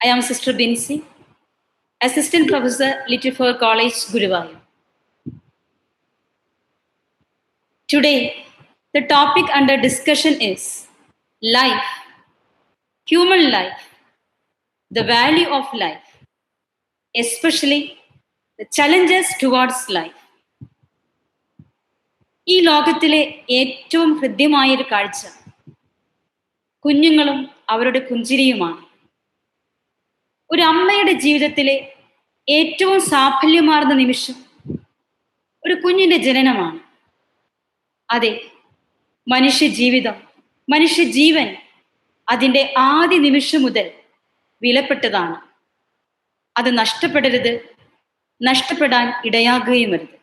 I am Sister Binsi, Assistant Professor, Literature College, Guruvayur. Today, the topic under discussion is life, human life, the value of life, especially the challenges towards life. ഈ ലോകത്തിലെ ഏറ്റവും ഹൃദ്യമായൊരു കാഴ്ച കുഞ്ഞുങ്ങളും അവരുടെ പുഞ്ചിരിയുമാണ്. ഒരു അമ്മയുടെ ജീവിതത്തിലെ ഏറ്റവും സാഫല്യമാർന്ന നിമിഷം ഒരു കുഞ്ഞിന്റെ ജനനമാണ്. അതെ, മനുഷ്യജീവിതം, മനുഷ്യജീവൻ അതിൻ്റെ ആദ്യ നിമിഷം മുതൽ വിലപ്പെട്ടതാണ്. അത് നഷ്ടപ്പെടരുത്, നഷ്ടപ്പെടാൻ ഇടയാകുകയുമരുത്.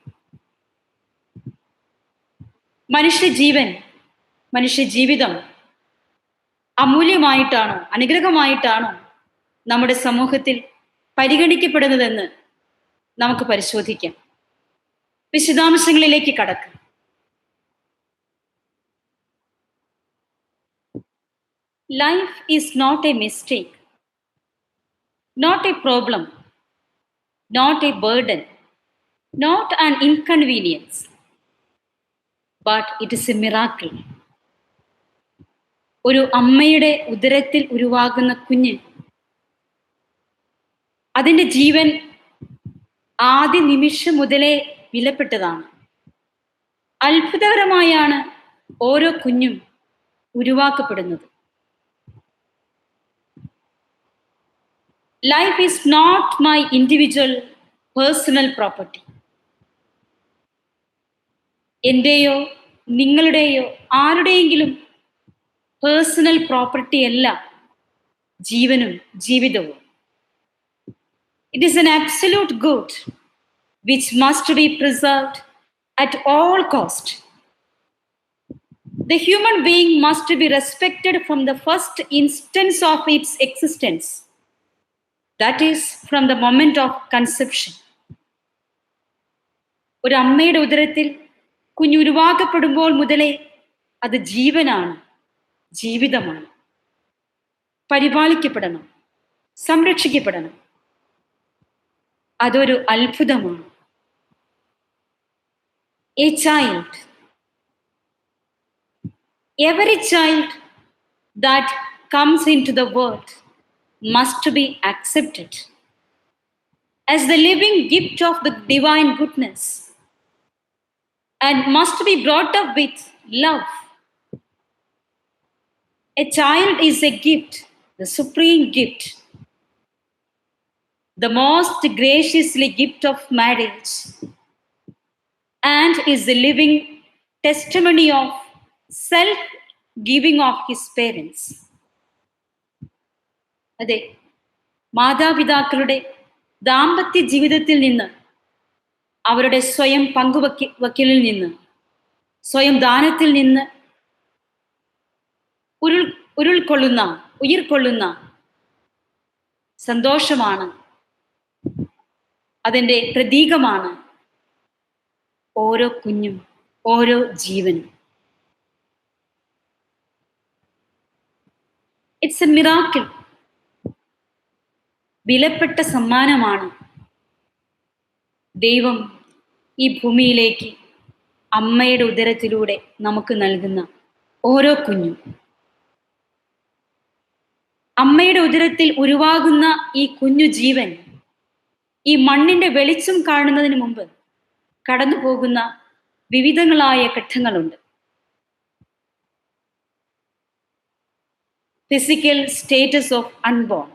മനുഷ്യജീവൻ, മനുഷ്യജീവിതം അമൂല്യമായിട്ടാണോ അനുഗ്രഹമായിട്ടാണോ നമ്മുടെ സമൂഹത്തിൽ പരിഗണിക്കപ്പെടുന്നതെന്ന് നമുക്ക് പരിശോധിക്കാം. വിശദാംശങ്ങളിലേക്ക് കടക്കാം. Life is not a mistake, not a problem, not a burden, not an inconvenience, but it is a miracle. ഒരു അമ്മയുടെ ഉദരത്തിൽ ഉരുവാകുന്ന കുഞ്ഞ്, അതിൻ്റെ ജീവൻ ആദ്യ നിമിഷം മുതലേ വിലപ്പെട്ടതാണ്. അത്ഭുതകരമായാണ് ഓരോ കുഞ്ഞും ഉരുവാക്കപ്പെടുന്നത്. Life is not my individual personal property. എൻ്റെയോ നിങ്ങളുടെയോ ആരുടെയെങ്കിലും പേഴ്സണൽ പ്രോപ്പർട്ടി അല്ല ജീവനും ജീവിതവും. It is an absolute good which must be preserved at all cost. The human being must be respected from the first instance of its existence. That is from the moment of conception. ഒരു അമ്മയുടെ ഉദരത്തിൽ കുഞ്ഞുരുവാക്കപ്പെടുമ്പോൾ മുതലേ അത് ജീവനാണ്, ജീവിതമാണ്. പരിപാലിക്കപ്പെടണം, സംരക്ഷിക്കപ്പെടണം. അതൊരു അത്ഭുതമാണ്. A child, every child that comes into the world must be accepted as the living gift of the divine goodness and must be brought up with love. A child is a gift, the supreme gift, the most graciously gift of marriage, and is the living testimony of self-giving of his parents. അതെ, മാതാപിതാക്കളുടെ ദാമ്പത്യ ജീവിതത്തിൽ നിന്ന്, അവരുടെ സ്വയം പങ്കുവയ്ക്കലിൽ നിന്ന്, സ്വയം ദാനത്തിൽ നിന്ന് ഉയിർക്കൊള്ളുന്ന സന്തോഷമാണ്, അതിൻ്റെ പ്രതീകമാണ് ഓരോ കുഞ്ഞും, ഓരോ ജീവനും. It's A miracle. വിലപ്പെട്ട സമ്മാനമാണ് ദൈവം ഈ ഭൂമിയിലേക്ക് അമ്മയുടെ ഉദരത്തിലൂടെ നമുക്ക് നൽകുന്ന ഓരോ കുഞ്ഞും. അമ്മയുടെ ഉദരത്തിൽ ഉരുവാകുന്ന ഈ കുഞ്ഞു ജീവൻ ഈ മണ്ണിന്റെ വെളിച്ചം കാണുന്നതിന് മുമ്പ് കടന്നു പോകുന്ന വിവിധങ്ങളായ ഘട്ടങ്ങളുണ്ട്. Physical status of unborn.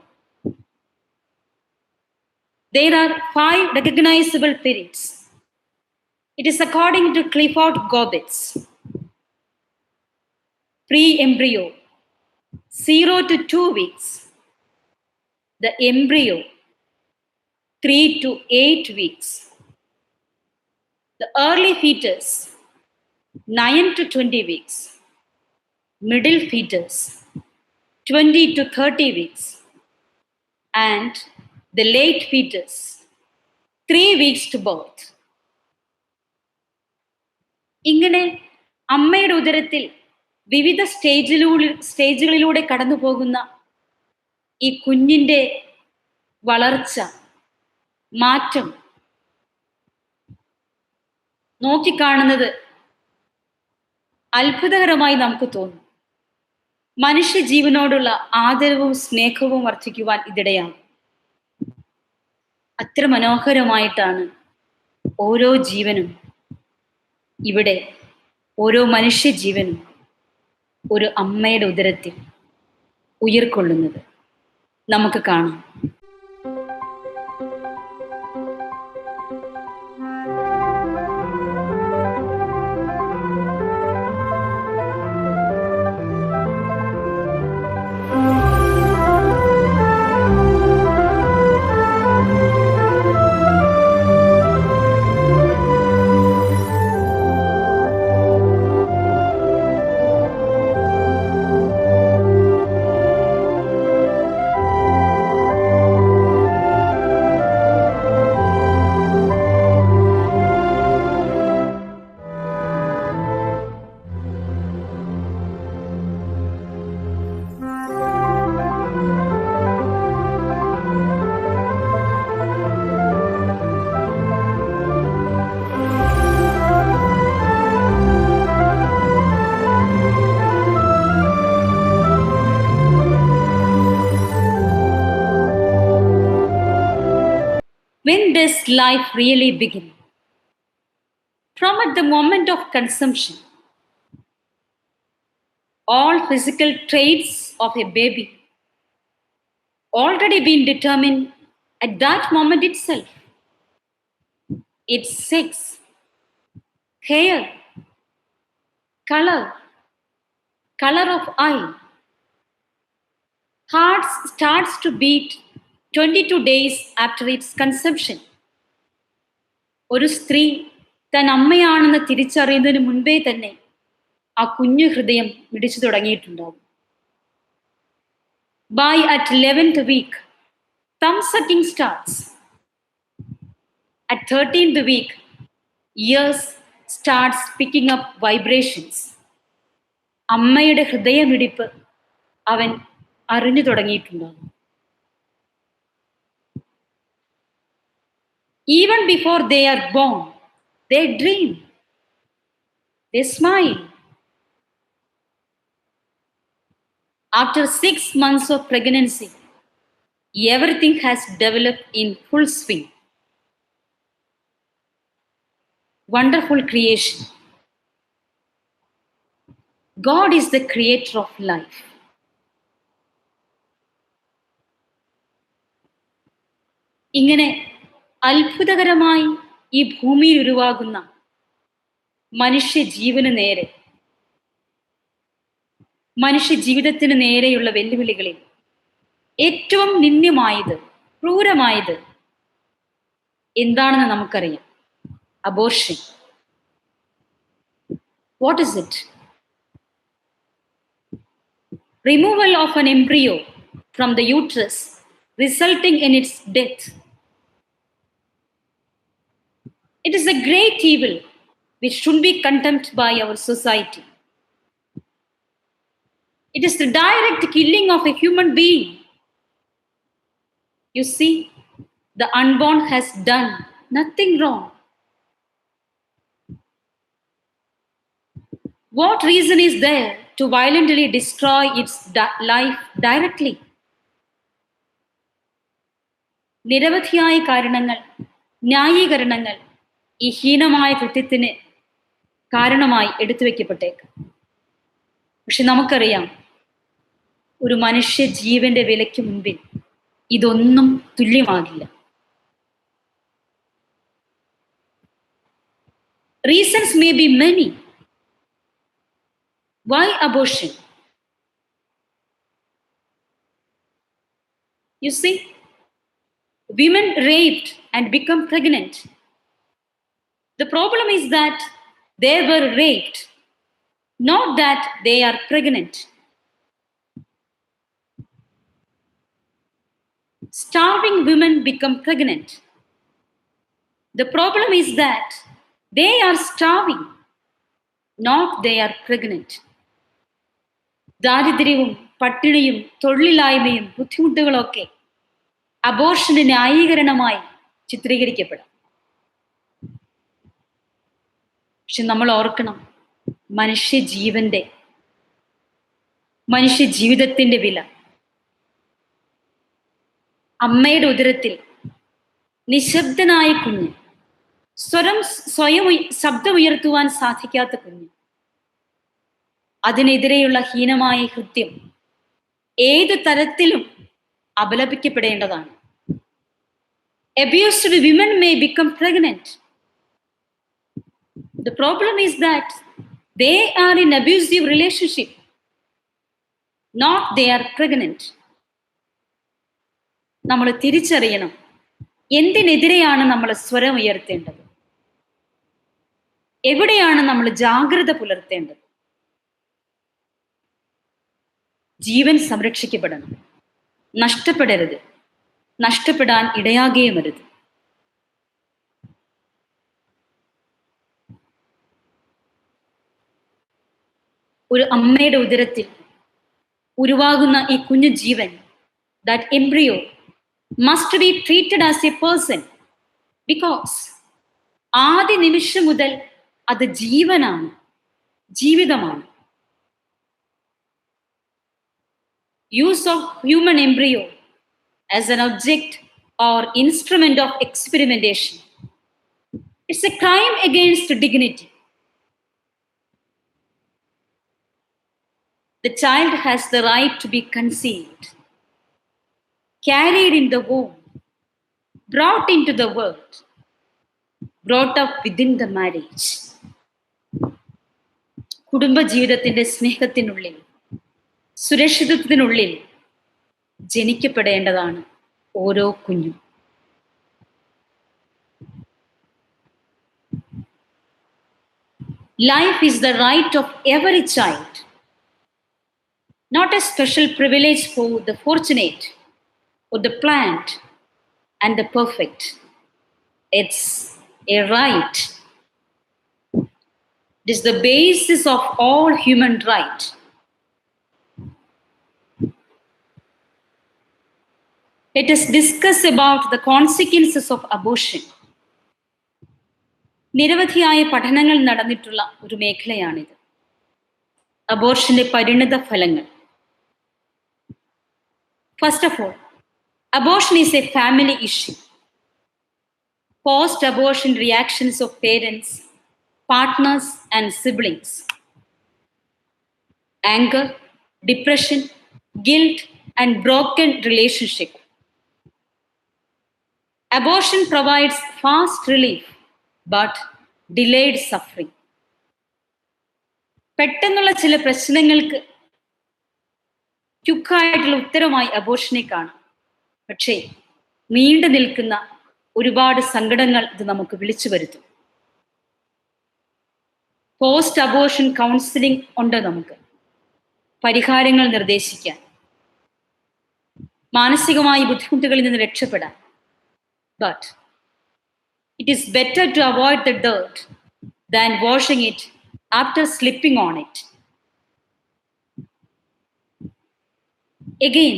There are 5 recognizable periods. It is according to Clifford Gobbets. Pre-embryo, 0 to 2 weeks. The embryo, 3 to 8 weeks. The early fetus, 9 to 20 weeks. Middle fetus, 20 to 30 weeks. And the late fetus, 3 weeks to birth. ഇങ്ങനെ അമ്മയുടെ ഉദരത്തിൽ വിവിധ സ്റ്റേജുകളിലൂടെ കടന്നു പോകുന്ന ഈ കുഞ്ഞിൻ്റെ വളർച്ച, മാറ്റം നോക്കിക്കാണുന്നത് അത്ഭുതകരമായി നമുക്ക് തോന്നും. മനുഷ്യജീവനോടുള്ള ആദരവും സ്നേഹവും വർദ്ധിക്കുവാൻ ഇതിടയാണ്. അത്ര മനോഹരമായിട്ടാണ് ഓരോ ജീവനും ഇവിടെ, ഓരോ മനുഷ്യജീവനും ഒരു അമ്മയുടെ ഉദരത്തിൽ ഉയിർക്കൊള്ളുന്നത് നമുക്ക് കാണാം. When does life really begin? From at the moment of consumption, all physical traits of a baby already been determined at that moment itself. Its sex, hair, color of eye. Heart starts to beat 22 days after its conception. ഒരു സ്ത്രീ താൻ അമ്മയാണെന്ന് തിരിച്ചറിയുന്നതിന് മുൻപേ തന്നെ ആ കുഞ്ഞു ഹൃദയം മിടിച്ചു തുടങ്ങിയിട്ടുണ്ടാവും. By at 11th week, thumb sucking starts. At 13th week, ears starts picking up vibrations. അമ്മയുടെ ഹൃദയമിടിപ്പ് അവൻ അറിഞ്ഞു തുടങ്ങിയിട്ടുണ്ടാകും. Even before they are born, they dream, they smile. After 6 months of pregnancy, everything has developed in full swing. Wonderful creation. God is the creator of life. ഇങ്ങനെ അത്ഭുതകരമായി ഈ ഭൂമിയിൽ ഉരുവാകുന്ന മനുഷ്യജീവന് നേരെ, മനുഷ്യ ജീവിതത്തിന് നേരെയുള്ള വെല്ലുവിളികളിൽ ഏറ്റവും നിന്ദ്യമായത്, ക്രൂരമായത് എന്താണെന്ന് നമുക്കറിയാം. Abortion. What is it? Removal of an embryo from the uterus, resulting in its death. It is a great evil which should be condemned by our society. It is the direct killing of a human being. You see, the unborn has done nothing wrong. What reason is there to violently destroy its life directly? നിരവധിയായ കാരണങ്ങൾ, ന്യായീകരണങ്ങൾ ഈ ഹീനമായ കൃത്യത്തിന് കാരണമായി എടുത്തു വയ്ക്കപ്പെട്ടേക്കാം. പക്ഷെ നമുക്കറിയാം, ഒരു മനുഷ്യ ജീവന്റെ വിലയ്ക്ക് മുൻപിൽ ഇതൊന്നും തുല്യമാകില്ല. Reasons may be many. Why abortion? You see, women raped and become pregnant. The problem is that they were raped, not that they are pregnant. Starving women become pregnant. The problem is that they are starving, not they are pregnant. ദാരിദ്ര്യവും പട്ടിണിയും തൊഴിലില്ലായ്മയും ബുദ്ധിമുട്ടുകളൊക്കെ അബോർഷന്റെ ന്യായീകരണമായി ചിത്രീകരിക്കപ്പെടാം. പക്ഷെ നമ്മൾ ഓർക്കണം, മനുഷ്യ ജീവിതത്തിന്റെ വില. അമ്മയുടെ ഉദരത്തിൽ നിശബ്ദനായ കുഞ്ഞ്, സ്വയം ശബ്ദമുയർത്തുവാൻ സാധിക്കാത്ത കുഞ്ഞ്, അതിനെതിരെയുള്ള ഹീനമായ കൃത്യം ഏത് തരത്തിലും അപലപിക്കപ്പെടേണ്ടതാണ്. Abused women may become pregnant. The problem is that they are in abusive relationship, not they are pregnant. നമ്മൾ തിരിച്ചറിയണം, എന്തിനെതിരെയാണ് നമ്മൾ സ്വരം ഉയർത്തേണ്ടത്, എവിടെയാണ് നമ്മൾ ജാഗ്രത പുലർത്തേണ്ടത്. ജീവൻ സംരക്ഷിക്കപ്പെടണം, നഷ്ടപ്പെടരുത്, നഷ്ടപ്പെടാൻ ഇടയാകുകയുമരുത്. ഒരു അമ്മയുടെ ഉദരത്തിൽ ഉരുവാകുന്ന ഈ കുഞ്ഞു ജീവൻ, that embryo must be treated as a person, because ആദ്യ നിമിഷം മുതൽ അത് ജീവനാണ്, ജീവിതമാണ്. Use of human embryo as an object or instrument of experimentation, it's a crime against dignity. The child has the right to be conceived, carried in the womb, brought into the world, brought up within the marriage. കുടുംബ ജീവിതത്തിന്റെ സ്നേഹത്തിനുള്ളിൽ, സുരക്ഷിതത്വത്തിനുള്ളിൽ ജനിക്കപ്പെടേണ്ടതാണ് ഓരോ കുഞ്ഞും. Life is the right of every child, not a special privilege for the fortunate or the planned and the perfect. It's a right. It is the basis of all human right. Let us discuss about the consequences of abortion. നിരവധിയായ പഠനങ്ങൾ നടന്നിട്ടുള്ള ഒരു മേഖലയാണിത്. അബോർഷന്റെ പരിണിത ഫലങ്ങൾ. First of all, abortion is a family issue. Post-abortion reactions of parents, partners, and siblings. Anger, depression, guilt, and broken relationship. Abortion provides fast relief, but delayed suffering. പെട്ടെന്നുള്ള ചില പ്രശ്നങ്ങൾക്ക് ക്യുക്കായിട്ടുള്ള ഉത്തരമായി അബോർഷനെ കാണാം. പക്ഷേ നീണ്ടു നിൽക്കുന്ന ഒരുപാട് സങ്കടങ്ങൾ ഇത് നമുക്ക് വിളിച്ചു വരുത്തും. പോസ്റ്റ് അബോർഷൻ കൗൺസിലിംഗ് ഉണ്ട്, നമുക്ക് പരിഹാരങ്ങൾ നിർദ്ദേശിക്കാൻ, മാനസികമായ ബുദ്ധിമുട്ടുകളിൽ നിന്ന് രക്ഷപ്പെടാൻ. But it is better to avoid the dirt than washing it after slipping on it. Again,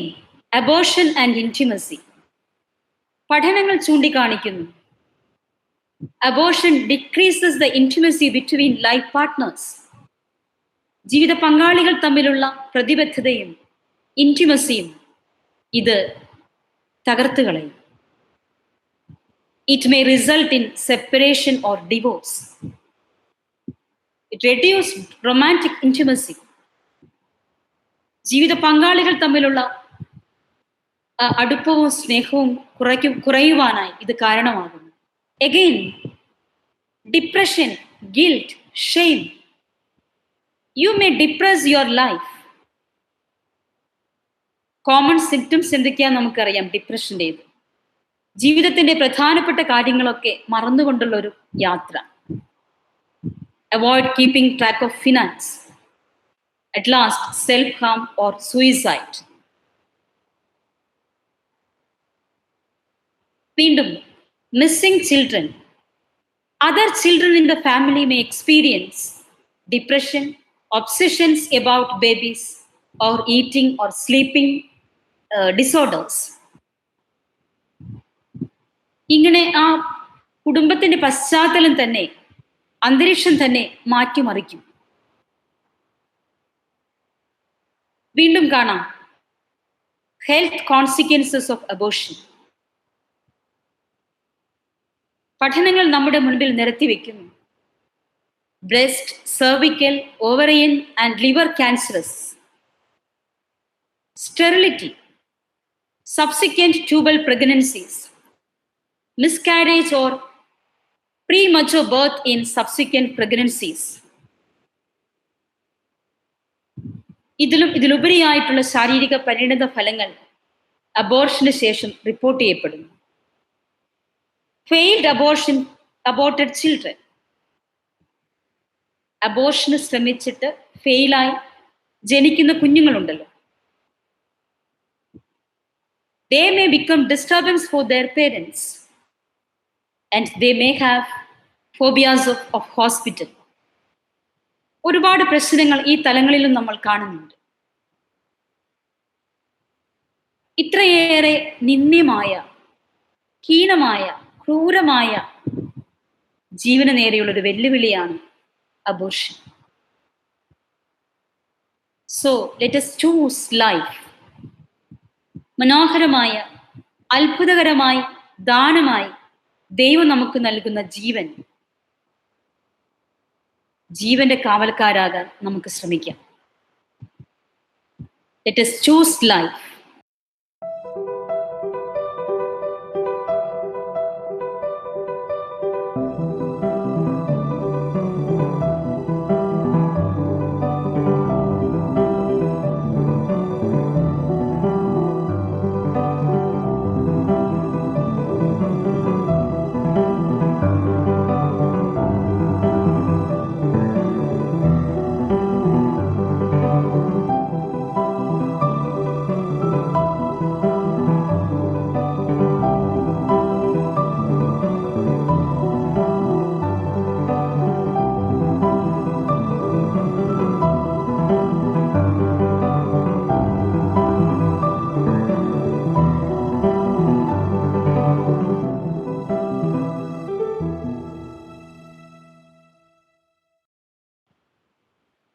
abortion and intimacy. പഠനങ്ങൾ ചൂണ്ടിക്കാണിക്കുന്നു, abortion decreases the intimacy between life partners. ജീവിത പങ്കാളികൾ തമ്മിലുള്ള പ്രതിബദ്ധതയും ഇന്റിമസിയും ഇത് തകർത്തു കളയും. It may result in separation or divorce. It reduces romantic intimacy. ജീവിത പങ്കാളികൾ തമ്മിലുള്ള അടുപ്പവും സ്നേഹവും കുറയുവാനായി ഇത് കാരണമാകുന്നു. Again, depression, guilt, shame. You may depress your life. Common symptoms എന്തൊക്കെയാണെന്ന് നമുക്കറിയാം ഡിപ്രഷൻ്റേത്. ജീവിതത്തിന്റെ പ്രധാനപ്പെട്ട കാര്യങ്ങളൊക്കെ മറന്നുകൊണ്ടുള്ള ഒരു യാത്ര. Avoid keeping track of finance. At last, self-harm or suicide. വീണ്ടും, missing children. Other children in the family may experience depression, obsessions about babies, or eating or sleeping disorders. ഇങ്ങനെ ആ കുടുംബത്തിന്റെ പശ്ചാത്തലം തന്നെ, അന്തരീക്ഷം തന്നെ മാറ്റിമറിക്കും. വീണ്ടും കാണാം ഹെൽത്ത് കോൺസിക്വൻസസ് ഓഫ് അബോർഷൻ. പഠനങ്ങൾ നമ്മുടെ മുൻപിൽ നിരത്തിവെക്കുന്നു. Breast, cervical, ovarian and liver cancers, sterility, subsequent tubal pregnancies, miscarriage or premature birth in subsequent pregnancies. ഇതിലുപരിയായിട്ടുള്ള ശാരീരിക പരിണിത ഫലങ്ങൾ അബോർഷന് ശേഷം റിപ്പോർട്ട് ചെയ്യപ്പെടുന്നു. Failed abortion, aborted children. അബോർഷന് ശ്രമിച്ചിട്ട് ഫെയിലായി ജനിക്കുന്ന കുഞ്ഞുങ്ങളുണ്ടല്ലോ, they may become disturbance for their parents and they may have phobias of hospital. ഒരുപാട് പ്രശ്നങ്ങൾ ഈ തലങ്ങളിലും നമ്മൾ കാണുന്നുണ്ട്. ഇത്രയേറെ നിന്ദ്യമായ, ഹീനമായ, ക്രൂരമായ ജീവന് നേരെയുള്ള ഒരു വെല്ലുവിളിയാണ് abortion. So let us choose life. മനോഹരമായ, അത്ഭുതകരമായി, ദാനമായി ദൈവം നമുക്ക് നൽകുന്ന ജീവൻ, ജീവന്റെ കാവൽക്കാരാകാൻ നമുക്ക് ശ്രമിക്കാം. Let us choose life.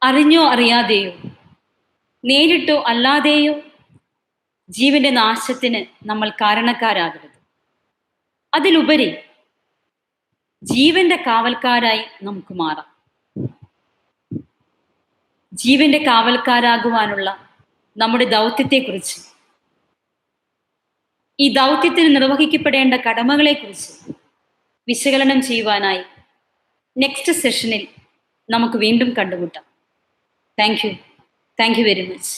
അറിഞ്ഞോ അറിയാതെയോ, നേരിട്ടോ അല്ലാതെയോ ജീവന്റെ നാശത്തിന് നമ്മൾ കാരണക്കാരാകരുത്. അതിലുപരി ജീവന്റെ കാവൽക്കാരായി നമുക്ക് മാറാം. ജീവന്റെ കാവൽക്കാരാകുവാനുള്ള നമ്മുടെ ദൗത്യത്തെക്കുറിച്ച്, ഈ ദൗത്യത്തിന് നിർവഹിക്കപ്പെടേണ്ട കടമകളെക്കുറിച്ച് വിശകലനം ചെയ്യുവാനായി നെക്സ്റ്റ് സെഷനിൽ നമുക്ക് വീണ്ടും കണ്ടുമുട്ടാം. Thank you. Thank you very much.